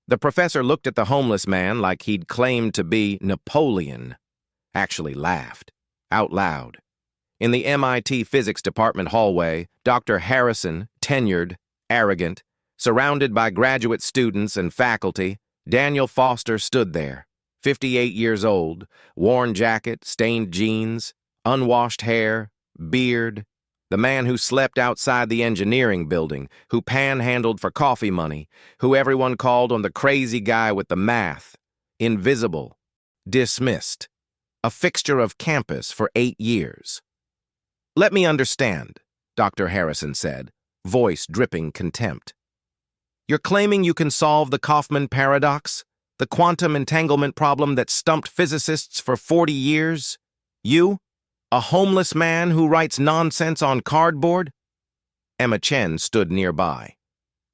The professor looked at the homeless man like he'd claimed to be Napoleon. Actually laughed, out loud. In the MIT physics department hallway, Dr. Harrison, tenured, arrogant, surrounded by graduate students and faculty, Daniel Foster stood there, 58 years old, worn jacket, stained jeans, unwashed hair, beard, the man who slept outside the engineering building, who panhandled for coffee money, who everyone called on the crazy guy with the math, invisible, dismissed, a fixture of campus for 8 years. "Let me understand," Dr. Harrison said, voice dripping contempt. "You're claiming you can solve the Kaufman paradox, the quantum entanglement problem that stumped physicists for 40 years? You, a homeless man who writes nonsense on cardboard?" Emma Chen stood nearby.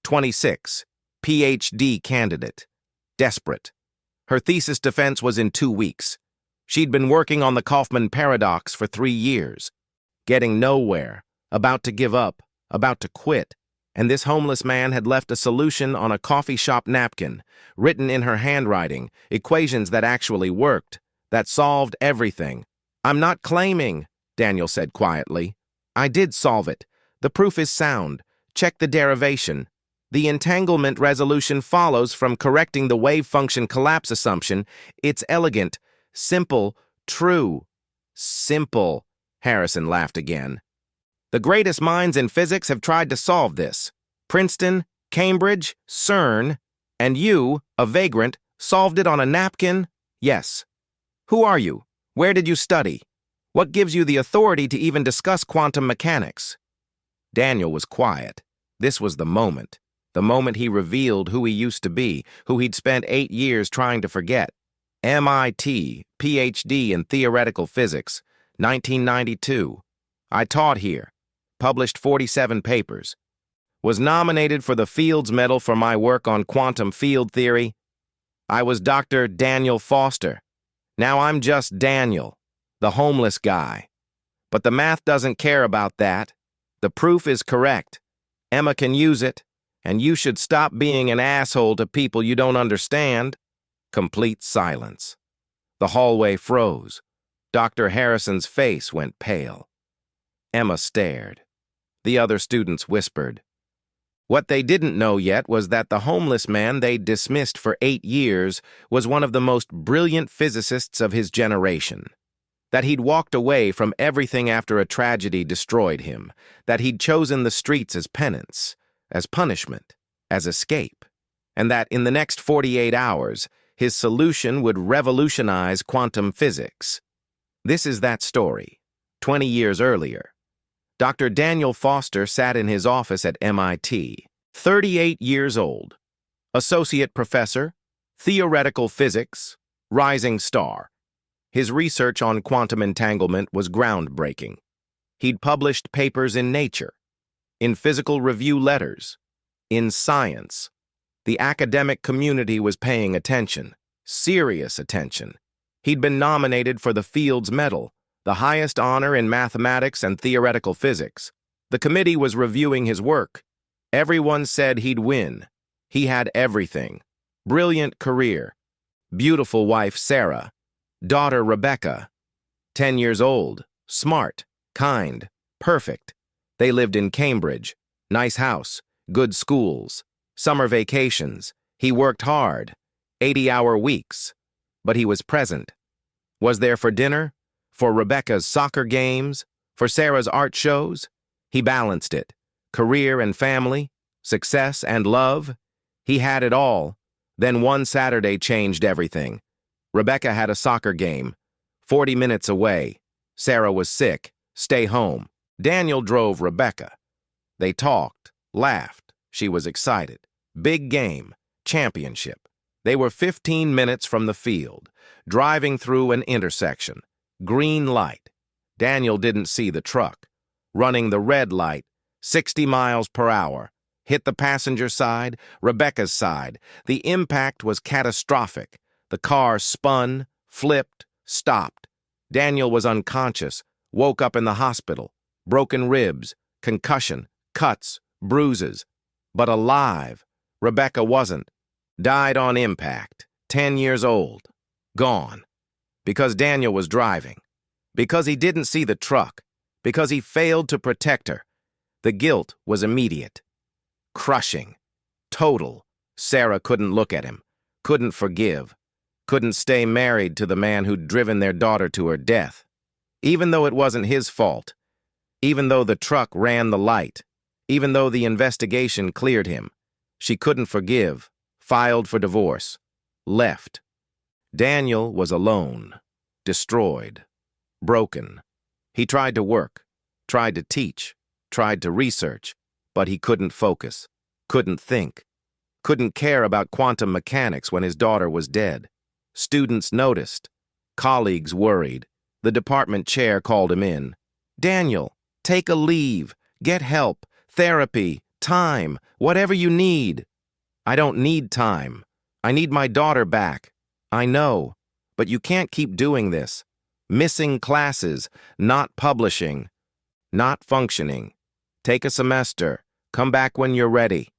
26, PhD candidate, desperate. Her thesis defense was in 2 weeks. She'd been working on the Kaufman paradox for 3 years, getting nowhere, about to give up, about to quit, and this homeless man had left a solution on a coffee shop napkin, written in her handwriting, equations that actually worked, that solved everything. "I'm not claiming," Daniel said quietly. "I did solve it. The proof is sound. Check the derivation. The entanglement resolution follows from correcting the wave function collapse assumption. It's elegant, simple, true." "Simple," Harrison laughed again. "The greatest minds in physics have tried to solve this. Princeton, Cambridge, CERN, and you, a vagrant, solved it on a napkin? Yes. Who are you? Where did you study? What gives you the authority to even discuss quantum mechanics?" Daniel was quiet. This was the moment he revealed who he used to be, who he'd spent 8 years trying to forget. MIT, PhD in theoretical physics, 1992. I taught here, published 47 papers. Was nominated for the Fields Medal for my work on quantum field theory. I was Dr. Daniel Foster. Now I'm just Daniel, the homeless guy. But the math doesn't care about that. The proof is correct. Emma can use it, and you should stop being an asshole to people you don't understand." Complete silence. The hallway froze. Dr. Harrison's face went pale. Emma stared. The other students whispered. What they didn't know yet was that the homeless man they'd dismissed for 8 years was one of the most brilliant physicists of his generation. That he'd walked away from everything after a tragedy destroyed him. That he'd chosen the streets as penance, as punishment, as escape. And that in the next 48 hours, his solution would revolutionize quantum physics. This is that story, 20 years earlier. Dr. Daniel Foster sat in his office at MIT, 38 years old, associate professor, theoretical physics, rising star. His research on quantum entanglement was groundbreaking. He'd published papers in Nature, in Physical Review letters, in Science. The academic community was paying attention, serious attention. He'd been nominated for the Fields Medal, the highest honor in mathematics and theoretical physics. The committee was reviewing his work. Everyone said he'd win. He had everything. Brilliant career. Beautiful wife Sarah. Daughter Rebecca. 10 years old. Smart. Kind. Perfect. They lived in Cambridge. Nice house. Good schools. Summer vacations. He worked hard. 80-hour weeks. But he was present. Was there for dinner? For Rebecca's soccer games? For Sarah's art shows? He balanced it. Career and family, success and love. He had it all. Then one Saturday changed everything. Rebecca had a soccer game. 40 minutes away. Sarah was sick. Stay home. Daniel drove Rebecca. They talked, laughed. She was excited. Big game. Championship. They were 15 minutes from the field, driving through an intersection. Green light. Daniel didn't see the truck. Running the red light, 60 miles per hour. Hit the passenger side, Rebecca's side. The impact was catastrophic. The car spun, flipped, stopped. Daniel was unconscious, woke up in the hospital. Broken ribs, concussion, cuts, bruises. But alive. Rebecca wasn't. Died on impact, 10 years old. Gone. Because Daniel was driving. Because he didn't see the truck. Because he failed to protect her. The guilt was immediate. Crushing. Total. Sarah couldn't look at him. Couldn't forgive. Couldn't stay married to the man who'd driven their daughter to her death. Even though it wasn't his fault. Even though the truck ran the light. Even though the investigation cleared him. She couldn't forgive. Filed for divorce. Left. Daniel was alone. Destroyed. Broken. He tried to work. Tried to teach. Tried to research. But he couldn't focus. Couldn't think. Couldn't care about quantum mechanics when his daughter was dead. Students noticed. Colleagues worried. The department chair called him in. "Daniel, take a leave. Get help. Therapy. Time. Whatever you need." "I don't need time. I need my daughter back." "I know, but you can't keep doing this. Missing classes, not publishing, not functioning. Take a semester. Come back when you're ready."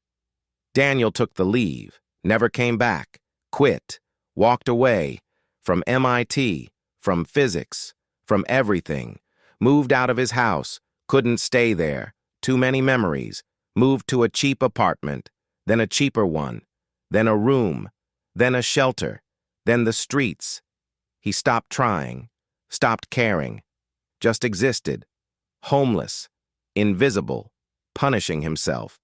Daniel took the leave, never came back, quit, walked away, from MIT, from physics, from everything, moved out of his house, couldn't stay there, too many memories, moved to a cheap apartment, then a cheaper one, then a room, then a shelter, then the streets. He stopped trying, stopped caring, just existed, homeless, invisible, punishing himself.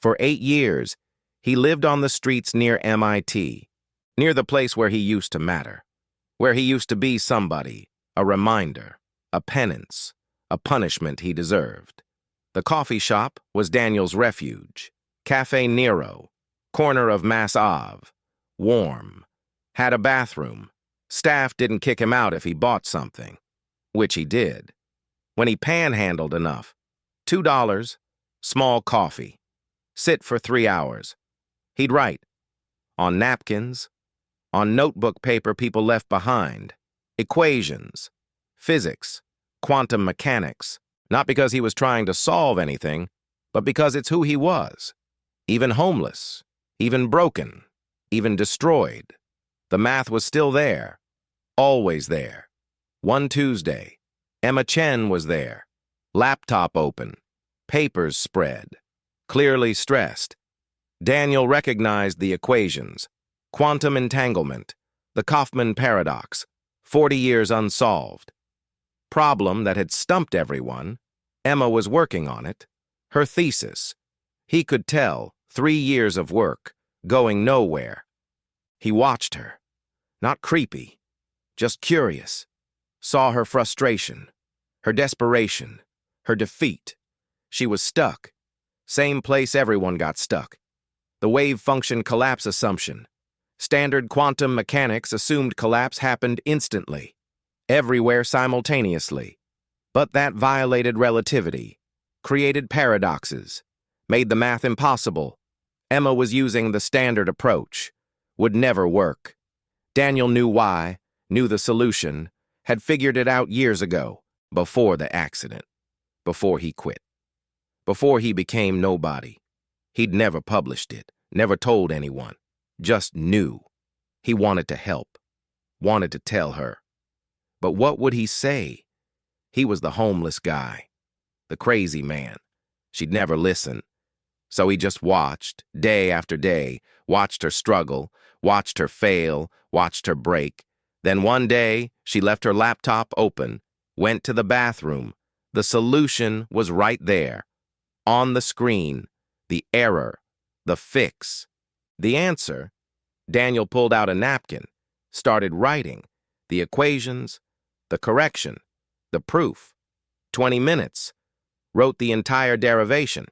For 8 years, he lived on the streets near MIT, near the place where he used to matter, where he used to be somebody, a reminder, a penance, a punishment he deserved. The coffee shop was Daniel's refuge. Cafe Nero, corner of Mass Ave, warm, had a bathroom. Staff didn't kick him out if he bought something, which he did. When he panhandled enough, $2, small coffee. Sit for 3 hours. He'd write, on napkins, on notebook paper people left behind, equations, physics, quantum mechanics, not because he was trying to solve anything, but because it's who he was. Even homeless, even broken, even destroyed. The math was still there, always there. One Tuesday, Emma Chen was there, laptop open, papers spread, clearly stressed. Daniel recognized the equations, quantum entanglement, the Kaufman paradox, 40 years unsolved. Problem that had stumped everyone. Emma was working on it. Her thesis. He could tell, 3 years of work, going nowhere. He watched her. Not creepy, just curious. Saw her frustration, her desperation, her defeat. She was stuck. Same place everyone got stuck. The wave function collapse assumption. Standard quantum mechanics assumed collapse happened instantly, everywhere simultaneously. But that violated relativity, created paradoxes, made the math impossible. Emma was using the standard approach. Would never work. Daniel knew why, knew the solution, had figured it out years ago, before the accident, before he quit, before he became nobody. He'd never published it, never told anyone, just knew. He wanted to help, wanted to tell her. But what would he say? He was the homeless guy, the crazy man. She'd never listen. So he just watched, day after day, watched her struggle, watched her fail, watched her break. Then one day, she left her laptop open, went to the bathroom. The solution was right there, on the screen, the error, the fix. The answer, Daniel pulled out a napkin, started writing, the equations, the correction, the proof. 20 minutes, wrote the entire derivation.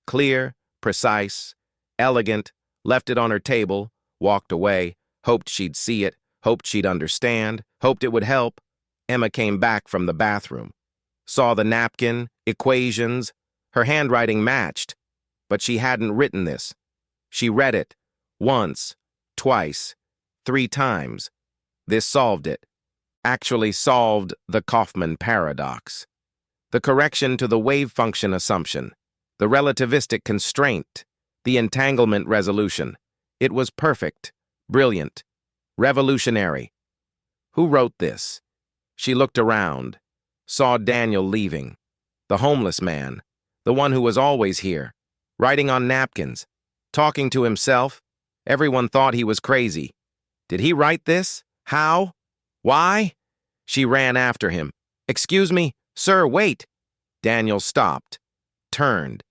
Clear, precise, elegant, left it on her table, walked away, hoped she'd see it, hoped she'd understand, hoped it would help. Emma came back from the bathroom, saw the napkin, equations. Her handwriting matched, but she hadn't written this. She read it, once, twice, 3 times. This solved it. Actually solved the Kaufman paradox. The correction to the wave function assumption, the relativistic constraint, the entanglement resolution. It was perfect, brilliant, revolutionary. Who wrote this? She looked around, saw Daniel leaving. The homeless man, the one who was always here, writing on napkins, talking to himself. Everyone thought he was crazy. Did he write this? How? Why? She ran after him. Excuse me, sir, wait. Daniel stopped, turned.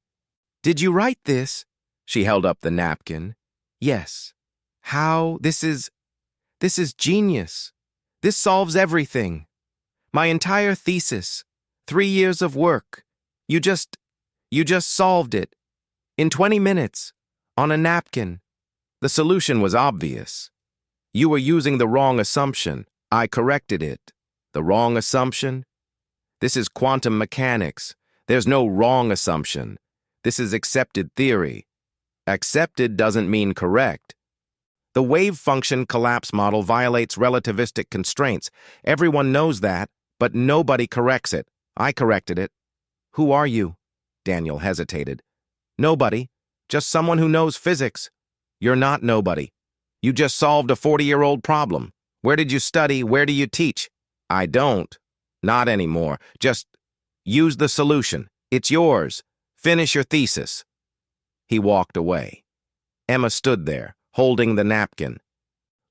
Did you write this? She held up the napkin. Yes. How? This is genius. This solves everything. My entire thesis. 3 years of work. You just solved it. In 20 minutes. On a napkin. The solution was obvious. You were using the wrong assumption. I corrected it. The wrong assumption? This is quantum mechanics. There's no wrong assumption. This is accepted theory. Accepted doesn't mean correct. The wave function collapse model violates relativistic constraints. Everyone knows that, but nobody corrects it. I corrected it. Who are you? Daniel hesitated. Nobody. Just someone who knows physics. You're not nobody. You just solved a 40-year-old problem. Where did you study? Where do you teach? I don't. Not anymore. Just use the solution. It's yours. Finish your thesis. He walked away. Emma stood there, holding the napkin,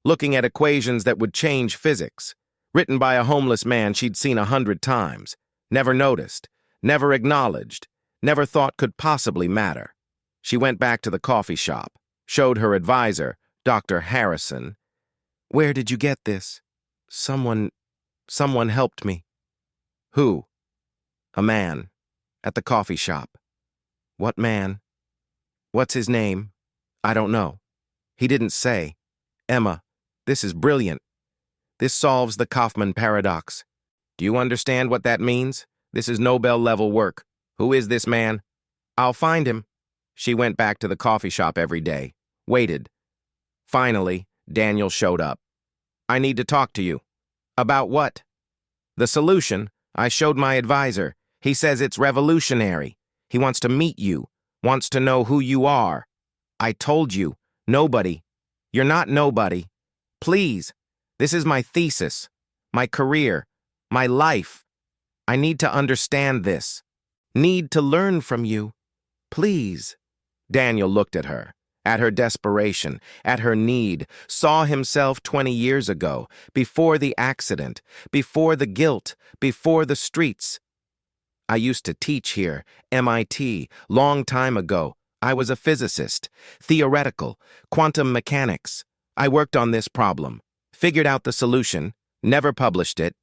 looking at equations that would change physics, written by a homeless man she'd seen 100 times, never noticed, never acknowledged, never thought could possibly matter. She went back to the coffee shop, showed her advisor, Dr. Harrison. Where did you get this? Someone helped me. Who? A man. At the coffee shop. What man? What's his name? I don't know. He didn't say. Emma, this is brilliant. This solves the Kaufman paradox. Do you understand what that means? This is Nobel-level work. Who is this man? I'll find him. She went back to the coffee shop every day, waited. Finally, Daniel showed up. I need to talk to you. About what? The solution. I showed my advisor. He says it's revolutionary. He wants to meet you, wants to know who you are. I told you, nobody. You're not nobody. Please, this is my thesis, my career, my life. I need to understand this. Need to learn from you. Please. Daniel looked at her desperation, at her need, saw himself 20 years ago, before the accident, before the guilt, before the streets. I used to teach here, MIT, long time ago. I was a physicist, theoretical, quantum mechanics. I worked on this problem, figured out the solution, never published it.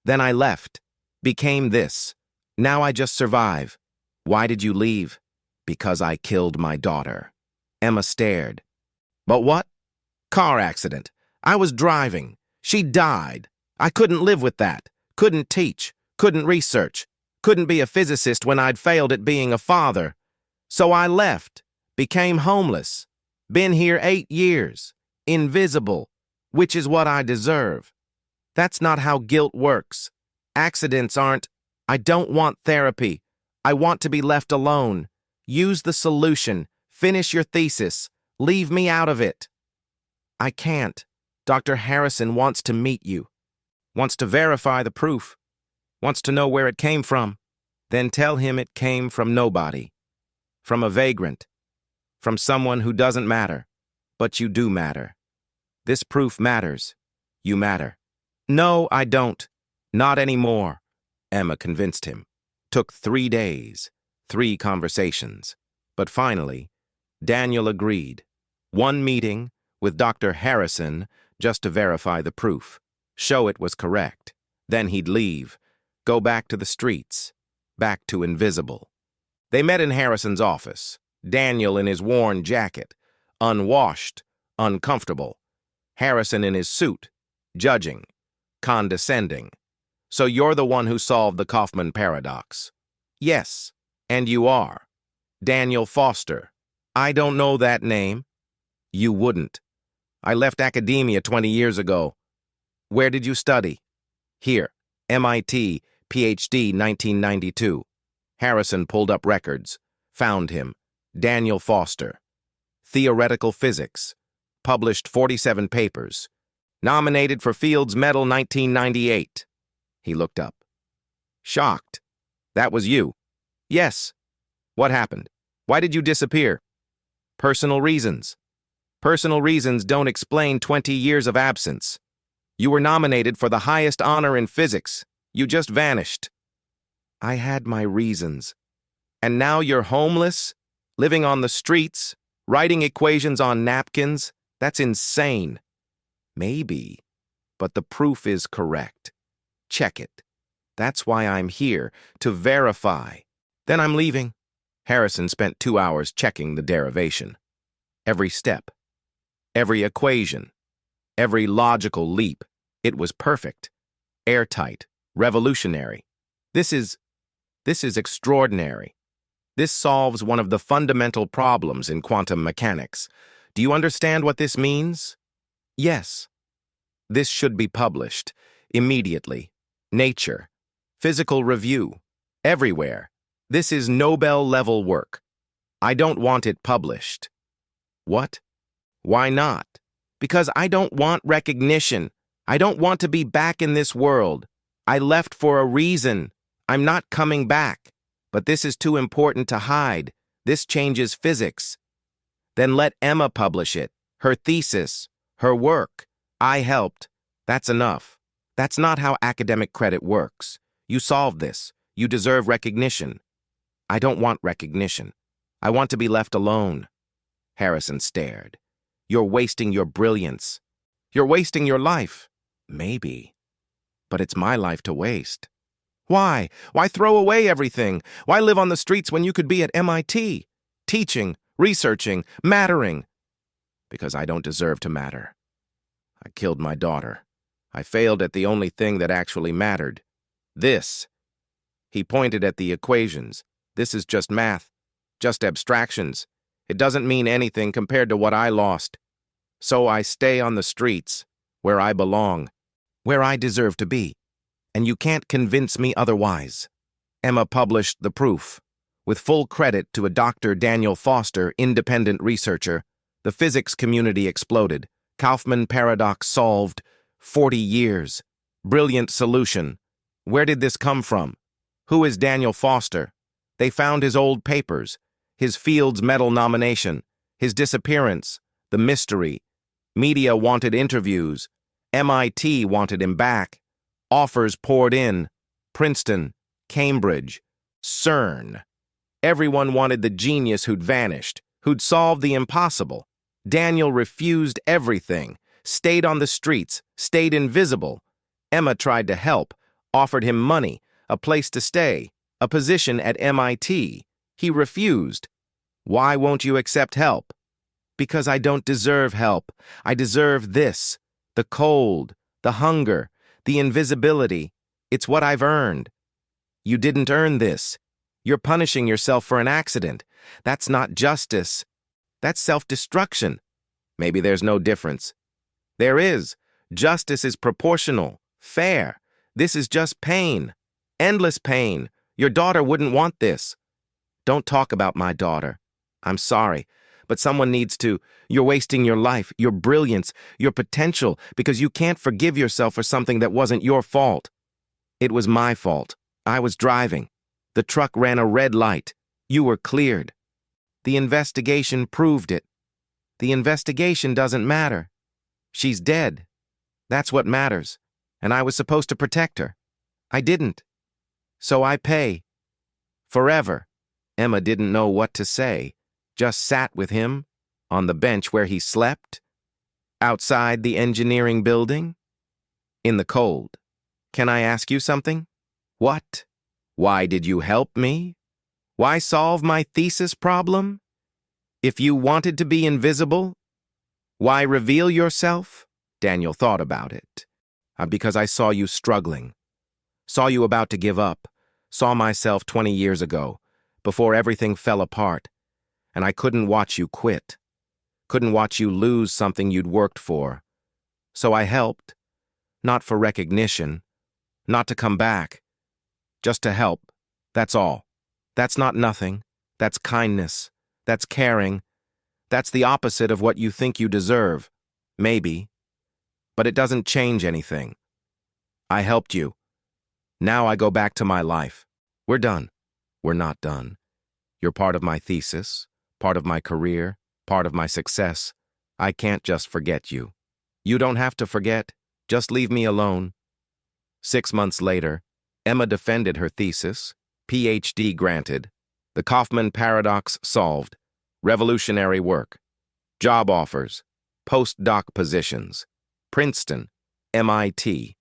Then I left, became this. Now I just survive. Why did you leave? Because I killed my daughter. Emma stared. But what? Car accident. I was driving. She died. I couldn't live with that. Couldn't teach. Couldn't research. Couldn't be a physicist when I'd failed at being a father. So I left. Became homeless. Been here 8 years. Invisible. Which is what I deserve. That's not how guilt works. Accidents aren't. I don't want therapy. I want to be left alone. Use the solution. Finish your thesis. Leave me out of it. I can't. Dr. Harrison wants to meet you. Wants to verify the proof. Wants to know where it came from. Then tell him it came from nobody. From a vagrant. From someone who doesn't matter. But you do matter. This proof matters. You matter. No, I don't. Not anymore. Emma convinced him. Took 3 days. 3 conversations. But finally, Daniel agreed. 1 meeting with Dr. Harrison just to verify the proof. Show it was correct. Then he'd leave. Go back to the streets. Back to invisible. They met in Harrison's office. Daniel in his worn jacket. Unwashed. Uncomfortable. Harrison in his suit. Judging. Condescending. So you're the one who solved the Kaufman paradox. Yes, and you are. Daniel Foster. I don't know that name. You wouldn't. I left academia 20 years ago. Where did you study? Here, MIT, PhD 1992. Harrison pulled up records. Found him. Daniel Foster. Theoretical physics. published 47 papers. Nominated for Fields Medal 1998. He looked up. Shocked. That was you? Yes. What happened? Why did you disappear? Personal reasons. Personal reasons don't explain 20 years of absence. You were nominated for the highest honor in physics. You just vanished. I had my reasons. And now you're homeless, living on the streets, writing equations on napkins? That's insane. Maybe, but the proof is correct. Check it. That's why I'm here, to verify. Then I'm leaving. Harrison spent 2 hours checking the derivation. Every step, every equation, every logical leap. It was perfect, airtight, revolutionary. This is extraordinary. This solves one of the fundamental problems in quantum mechanics. Do you understand what this means? Yes. This should be published, immediately. Nature, Physical Review, everywhere. This is Nobel-level work. I don't want it published. What? Why not? Because I don't want recognition. I don't want to be back in this world. I left for a reason. I'm not coming back. But this is too important to hide. This changes physics. Then let Emma publish it. Her thesis. Her work. I helped. That's enough. That's not how academic credit works. You solved this. You deserve recognition. I don't want recognition. I want to be left alone. Harrison stared. You're wasting your brilliance. You're wasting your life. Maybe. But it's my life to waste. Why? Why throw away everything? Why live on the streets when you could be at MIT? Teaching, researching, mattering. Because I don't deserve to matter. I killed my daughter. I failed at the only thing that actually mattered. This. He pointed at the equations. This is just math. Just abstractions. It doesn't mean anything compared to what I lost. So I stay on the streets, where I belong, where I deserve to be. And you can't convince me otherwise. Emma published the proof. With full credit to a Dr. Daniel Foster, independent researcher, the physics community exploded. Kaufman paradox solved. 40 years. Brilliant solution. Where did this come from? Who is Daniel Foster? They found his old papers, his Fields Medal nomination, his disappearance, the mystery. Media wanted interviews. MIT wanted him back. Offers poured in. Princeton, Cambridge, CERN. Everyone wanted the genius who'd vanished, who'd solved the impossible. Daniel refused everything, stayed on the streets, stayed invisible. Emma tried to help, offered him money, a place to stay, a position at MIT. He refused. Why won't you accept help? Because I don't deserve help. I deserve this. The cold, the hunger, the invisibility. It's what I've earned. You didn't earn this. You're punishing yourself for an accident. That's not justice. That's self-destruction. Maybe there's no difference. There is. Justice is proportional, fair. This is just pain. Endless pain. Your daughter wouldn't want this. Don't talk about my daughter. I'm sorry, but someone needs to. You're wasting your life, your brilliance, your potential, because you can't forgive yourself for something that wasn't your fault. It was my fault. I was driving. The truck ran a red light. You were cleared. The investigation proved it. The investigation doesn't matter. She's dead. That's what matters. And I was supposed to protect her. I didn't. So I pay. Forever. Emma didn't know what to say. Just sat with him, on the bench where he slept, outside the engineering building, in the cold. Can I ask you something? What? Why did you help me? Why solve my thesis problem? If you wanted to be invisible, why reveal yourself? Daniel thought about it. Because I saw you struggling. Saw you about to give up. Saw myself 20 years ago, before everything fell apart. And I couldn't watch you quit. Couldn't watch you lose something you'd worked for. So I helped. Not for recognition. Not to come back. Just to help. That's all. That's not nothing. That's kindness. That's caring. That's the opposite of what you think you deserve. Maybe, but it doesn't change anything. I helped you. Now I go back to my life. We're done. We're not done. You're part of my thesis, part of my career, part of my success. I can't just forget you. You don't have to forget. Just leave me alone. 6 months later, Emma defended her thesis, PhD granted, the Kaufman paradox solved, revolutionary work, job offers, postdoc positions, Princeton, MIT.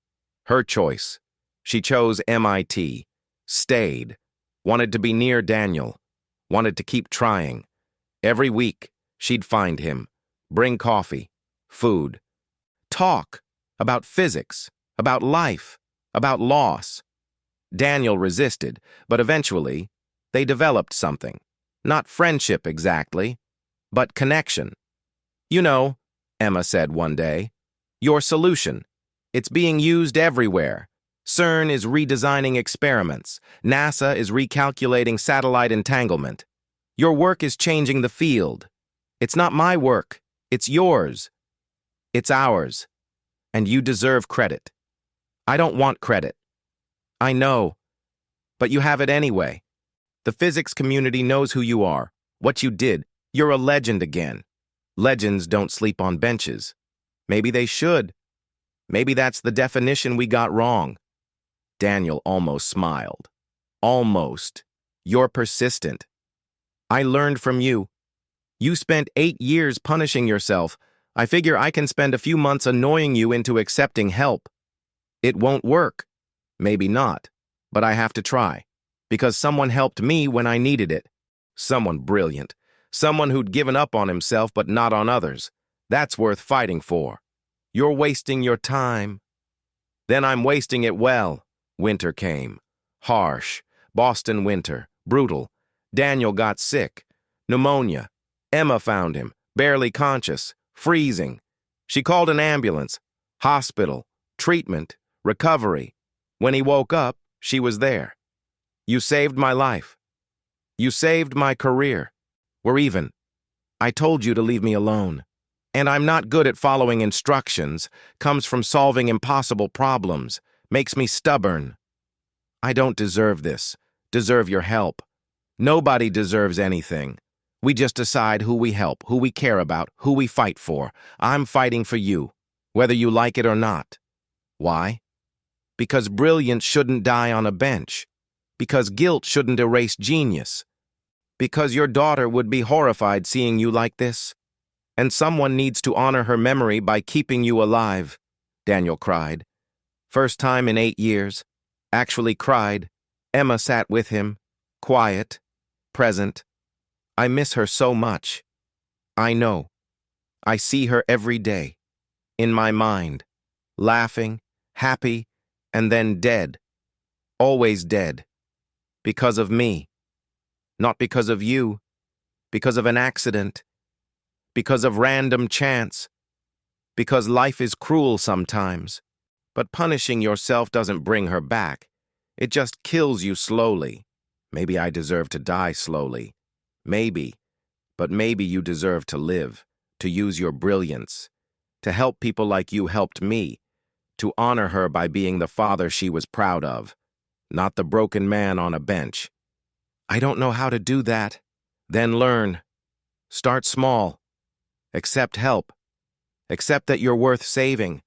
Her choice. She chose MIT, stayed, wanted to be near Daniel, wanted to keep trying. Every week, she'd find him, bring coffee, food, talk about physics, about life, about loss. Daniel resisted, but eventually, they developed something. Not friendship exactly, but connection. You know, Emma said one day, your solution. It's being used everywhere. CERN is redesigning experiments. NASA is recalculating satellite entanglement. Your work is changing the field. It's not my work. It's yours. It's ours. And you deserve credit. I don't want credit. I know. But you have it anyway. The physics community knows who you are, what you did. You're a legend again. Legends don't sleep on benches. Maybe they should. Maybe that's the definition we got wrong. Daniel almost smiled. Almost. You're persistent. I learned from you. You spent 8 years punishing yourself. I figure I can spend a few months annoying you into accepting help. It won't work. Maybe not. But I have to try. Because someone helped me when I needed it. Someone brilliant. Someone who'd given up on himself but not on others. That's worth fighting for. You're wasting your time. Then I'm wasting it well. Winter came. Harsh. Boston winter. Brutal. Daniel got sick. Pneumonia. Emma found him. Barely conscious. Freezing. She called an ambulance. Hospital. Treatment. Recovery. When he woke up, she was there. You saved my life. You saved my career. We're even. I told you to leave me alone. And I'm not good at following instructions, comes from solving impossible problems, makes me stubborn. I don't deserve this, deserve your help. Nobody deserves anything. We just decide who we help, who we care about, who we fight for. I'm fighting for you, whether you like it or not. Why? Because brilliance shouldn't die on a bench. Because guilt shouldn't erase genius. Because your daughter would be horrified seeing you like this. And someone needs to honor her memory by keeping you alive, Daniel cried. First time in 8 years. Actually cried. Emma sat with him, quiet, present. I miss her so much. I know. I see her every day. In my mind. Laughing, happy, and then dead. Always dead. Because of me. Not because of you. Because of an accident. Because of random chance. Because life is cruel sometimes. But punishing yourself doesn't bring her back. It just kills you slowly. Maybe I deserve to die slowly. Maybe. But maybe you deserve to live, to use your brilliance, to help people like you helped me, to honor her by being the father she was proud of, not the broken man on a bench. I don't know how to do that. Then learn. Start small. Accept help. Accept that you're worth saving.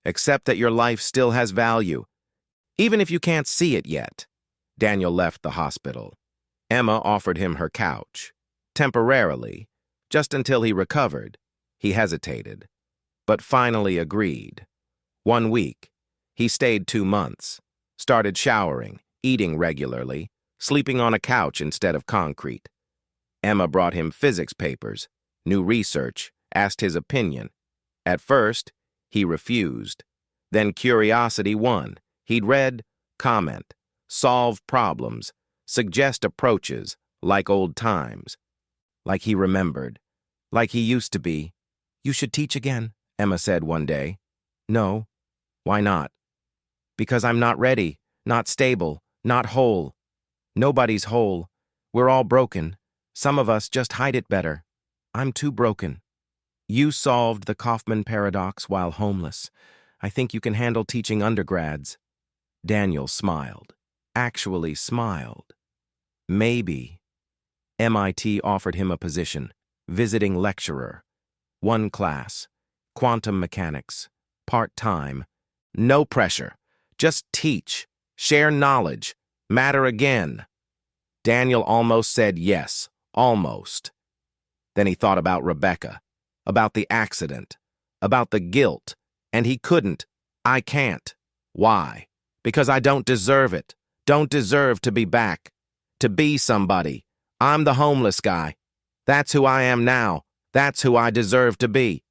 Accept that your life still has value. Even if you can't see it yet. Daniel left the hospital. Emma offered him her couch. Temporarily. Just until he recovered. He hesitated. But finally agreed. 1 week. He stayed 2 months. Started showering, eating regularly, sleeping on a couch instead of concrete. Emma brought him physics papers, new research, asked his opinion. At first, he refused. Then curiosity won. He'd read, comment, solve problems, suggest approaches, like old times. Like he remembered. Like he used to be. You should teach again, Emma said one day. No. Why not? Because I'm not ready, not stable, not whole. Nobody's whole. We're all broken. Some of us just hide it better. I'm too broken. You solved the Kaufman paradox while homeless. I think you can handle teaching undergrads. Daniel smiled. Actually smiled. Maybe. MIT offered him a position, visiting lecturer. One class, quantum mechanics, part-time. No pressure. Just teach, share knowledge, matter again. Daniel almost said yes, almost. Then he thought about Rebecca, about the accident, about the guilt, and he couldn't. I can't. Why? Because I don't deserve it. Don't deserve to be back. To be somebody. I'm the homeless guy. That's who I am now. That's who I deserve to be.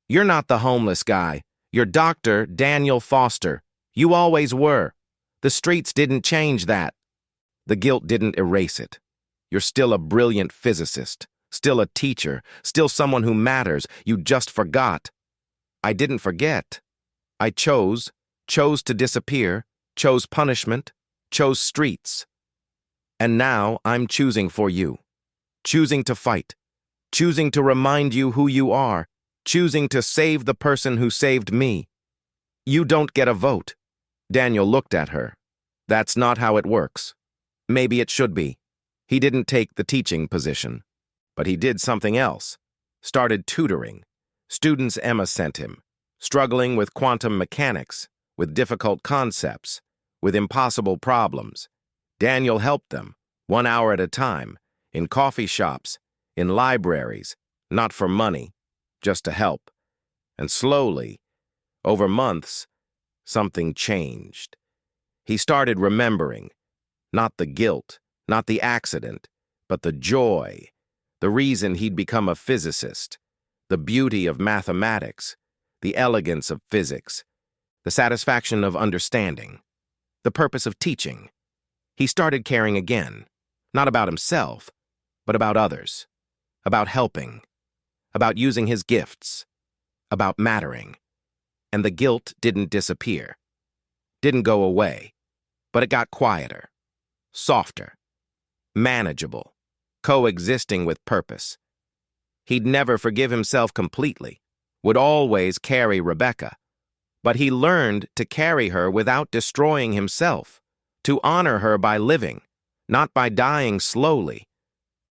You're not the homeless guy. You're Dr. Daniel Foster. You always were. The streets didn't change that. The guilt didn't erase it. You're still a brilliant physicist, still a teacher, still someone who matters. You just forgot. I didn't forget. I chose to disappear, chose punishment, chose streets. And now I'm choosing for you, choosing to fight, choosing to remind you who you are, choosing to save the person who saved me. You don't get a vote. Daniel looked at her. That's not how it works. Maybe it should be. He didn't take the teaching position. But he did something else. Started tutoring. Students Emma sent him, struggling with quantum mechanics, with difficult concepts, with impossible problems. Daniel helped them, 1 hour at a time, in coffee shops, in libraries, not for money, just to help. And slowly, over months, something changed. He started remembering, not the guilt, not the accident, but the joy, the reason he'd become a physicist, the beauty of mathematics, the elegance of physics, the satisfaction of understanding, the purpose of teaching. He started caring again, not about himself, but about others, about helping, about using his gifts, about mattering. And the guilt didn't disappear, didn't go away, but it got quieter, softer, manageable, coexisting with purpose. He'd never forgive himself completely, would always carry Rebecca, but he learned to carry her without destroying himself, to honor her by living, not by dying slowly.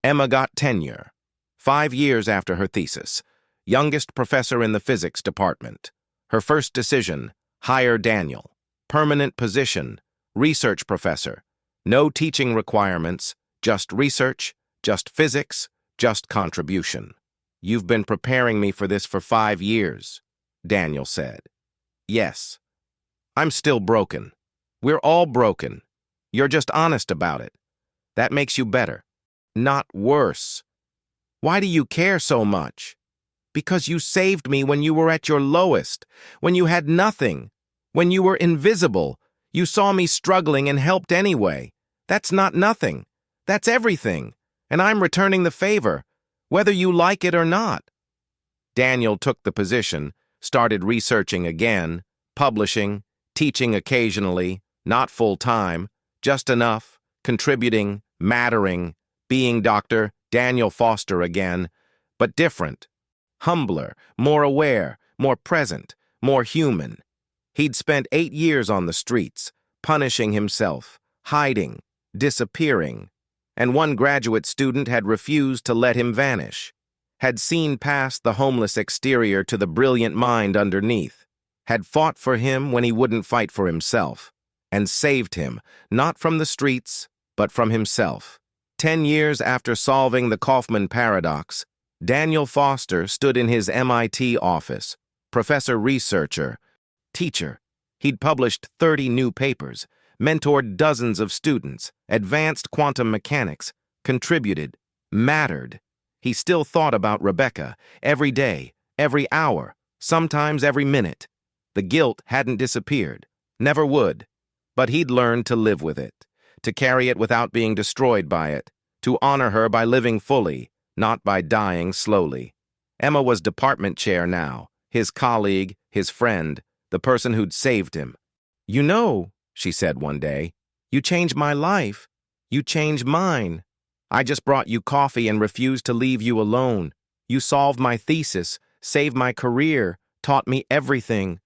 Emma got tenure, 5 years after her thesis, youngest professor in the physics department. Her first decision, hire Daniel, permanent position, research professor, no teaching requirements, just research, just physics, just contribution. You've been preparing me for this for 5 years, Daniel said. Yes. I'm still broken. We're all broken. You're just honest about it. That makes you better, not worse. Why do you care so much? Because you saved me when you were at your lowest, when you had nothing, when you were invisible. You saw me struggling and helped anyway. That's not nothing. That's everything. And I'm returning the favor, whether you like it or not. Daniel took the position, started researching again, publishing, teaching occasionally, not full-time, just enough, contributing, mattering, being Dr. Daniel Foster again, but different, humbler, more aware, more present, more human. He'd spent 8 years on the streets, punishing himself, hiding, disappearing, and one graduate student had refused to let him vanish, had seen past the homeless exterior to the brilliant mind underneath, had fought for him when he wouldn't fight for himself, and saved him, not from the streets, but from himself. 10 years after solving the Kaufman paradox, Daniel Foster stood in his MIT office, professor-researcher, teacher. He'd published 30 new papers, mentored dozens of students, advanced quantum mechanics, contributed, mattered. He still thought about Rebecca every day, every hour, sometimes every minute. The guilt hadn't disappeared, never would, but he'd learned to live with it, to carry it without being destroyed by it, to honor her by living fully, not by dying slowly. Emma was department chair now, his colleague, his friend, the person who'd saved him. You know, she said one day, you changed my life. You changed mine. I just brought you coffee and refused to leave you alone. You solved my thesis, saved my career, taught me everything.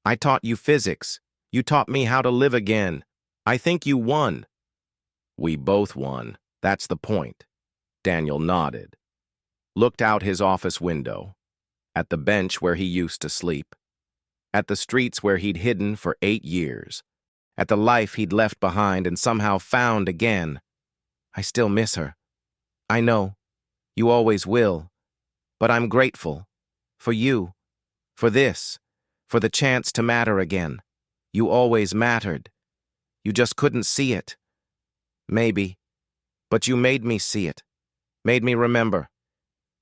I taught you physics. You taught me how to live again. I think you won." "We both won. That's the point." Daniel nodded, looked out his office window, at the bench where he used to sleep, at the streets where he'd hidden for 8 years, at the life he'd left behind and somehow found again. "I still miss her. I know. You always will. But I'm grateful. For you. For this. For the chance to matter again. You always mattered. You just couldn't see it. Maybe. But you made me see it. Made me remember.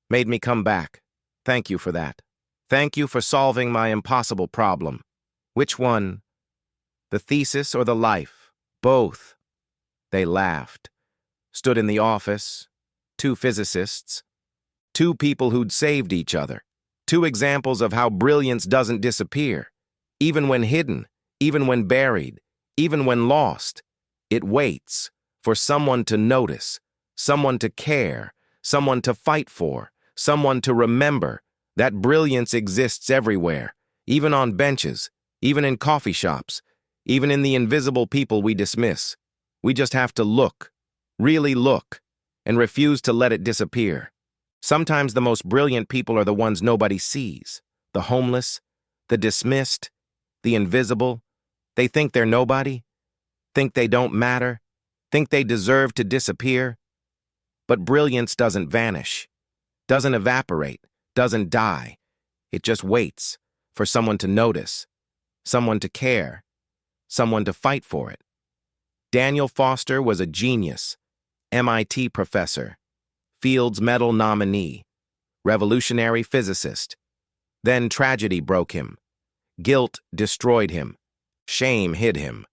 Made me come back. Thank you for that. Thank you for solving my impossible problem." "Which one? The thesis or the life?" "Both." They laughed. Stood in the office. 2 physicists. 2 people who'd saved each other. 2 examples of how brilliance doesn't disappear. Even when hidden, even when buried, even when lost, it waits for someone to notice, someone to care, someone to fight for, someone to remember that brilliance exists everywhere, even on benches, even in coffee shops, even in the invisible people we dismiss. We just have to look, really look, and refuse to let it disappear. Sometimes the most brilliant people are the ones nobody sees. The homeless, the dismissed, the invisible. They think they're nobody, think they don't matter, think they deserve to disappear. But brilliance doesn't vanish, doesn't evaporate, doesn't die. It just waits for someone to notice, someone to care, someone to fight for it. Daniel Foster was a genius, MIT professor, Fields Medal nominee, revolutionary physicist. Then tragedy broke him. Guilt destroyed him. Shame hid him.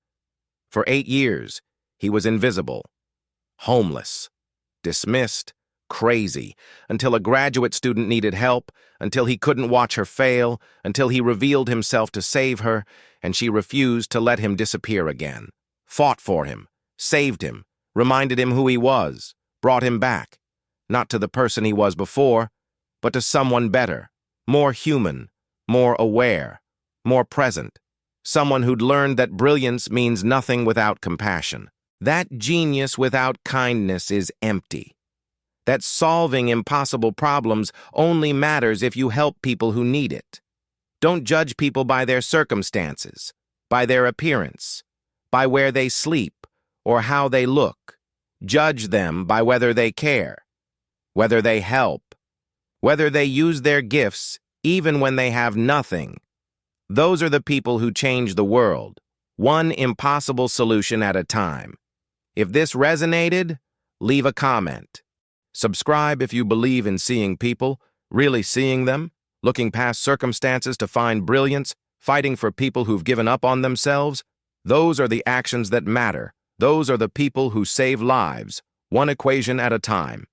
For 8 years, he was invisible, homeless, dismissed, crazy, until a graduate student needed help, until he couldn't watch her fail, until he revealed himself to save her, and she refused to let him disappear again. Fought for him, saved him, reminded him who he was, brought him back, not to the person he was before, but to someone better, more human, more aware, more present, someone who'd learned that brilliance means nothing without compassion. That genius without kindness is empty. That solving impossible problems only matters if you help people who need it. Don't judge people by their circumstances, by their appearance, by where they sleep, or how they look. Judge them by whether they care, whether they help, whether they use their gifts even when they have nothing. Those are the people who change the world, one impossible solution at a time. If this resonated, leave a comment. Subscribe if you believe in seeing people, really seeing them, looking past circumstances to find brilliance, fighting for people who've given up on themselves. Those are the actions that matter. Those are the people who save lives, one equation at a time.